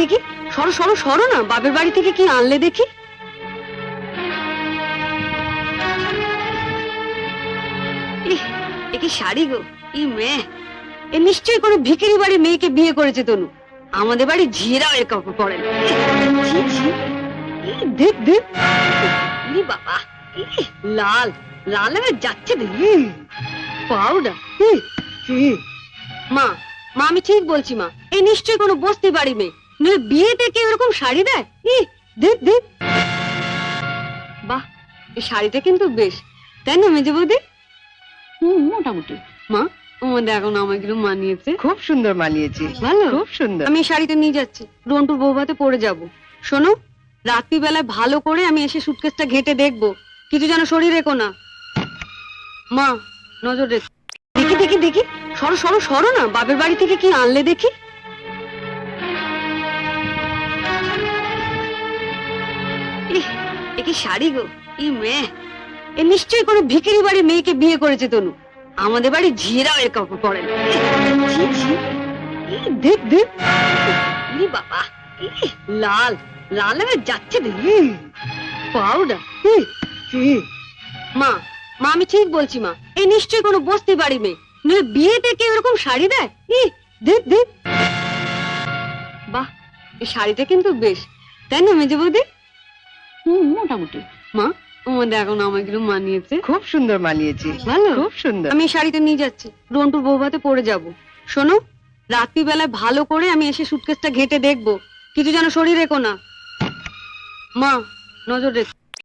দেখি, সরো সরো সরো না, বাপের বাড়ি থেকে কি আনলে দেখি। এ কি শাড়ি গো, ই মেয়ে, এ নিশ্চয়ই কোনো ভিখারি বাড়ির মেয়েকে বিয়ে করেছে তনু। আমাদের বাড়ি ঝিয়েরাও এর কাপড় পরে না। ছি, ছি, দেখ দেখ, বাবা, লাল লাল হয়ে যাচ্ছে দেখি পাউডার। মা মা আমি ঠিক বলছি মা, এ নিশ্চয়ই কোনো বস্তি বাড়ি মেয়ে, নইলে বিয়েতে কেউ এরকম শাড়ি দেয়? দেখ দেখ, বাহ, এই শাড়িটা কিন্তু বেশ, তাই না মেজে বৌদি? মোটামুটি। মা ও দেখো না, আমাকে মানিয়েছে, খুব সুন্দর মানিয়েছে, ভালো, খুব সুন্দর। আমি এই শাড়িটা নিয়ে যাচ্ছি, রন্টুর বৌভাতে পরে যাব। শোনো, রাত্রিবেলায় ভালো করে আমি এসে সুটকেসটা ঘেটে দেখবো, কিছু যেন শরীর রেখো না। মা নজর রেখো। দেখি দেখি দেখি, সরো সরো সরো না, বাপের বাড়ি থেকে কি আনলে দেখি। এ কি শাড়ি গো, ই মেয়ে, এ নিশ্চয়ই কোনো ভিখারি বাড়ির মেয়েকে বিয়ে করেছে তনু। আমাদের বাড়ি ঝিয়েরাও এর কাপড় পরে না। ছি, ছি, দেখ দেখ, বাবা, লাল লাল হয়ে যাচ্ছে দেখি পাউডার। মা মা আমি ঠিক বলছি মা, এই নিশ্চয়ই কোনো বস্তি বাড়ি মেয়ে, নইলে বিয়েতে কেউ এরকম শাড়ি দেয়? দেখ দেখ, বাহ, এই শাড়িটা কিন্তু বেশ, তাই না মেজে বৌদি? মোটামুটি। মা ও দেখো না, আমাকে মানিয়েছে, খুব সুন্দর মানিয়েছে, ভালো, খুব সুন্দর। আমি এই শাড়িটা নিয়ে যাচ্ছি, রন্টুর বৌভাতে পরে যাব। শোনো, রাত্রিবেলায় ভালো করে আমি এসে সুটকেসটা ঘেটে দেখবো, কিছু যেন শরীর রেখো না। মা নজর রেখো।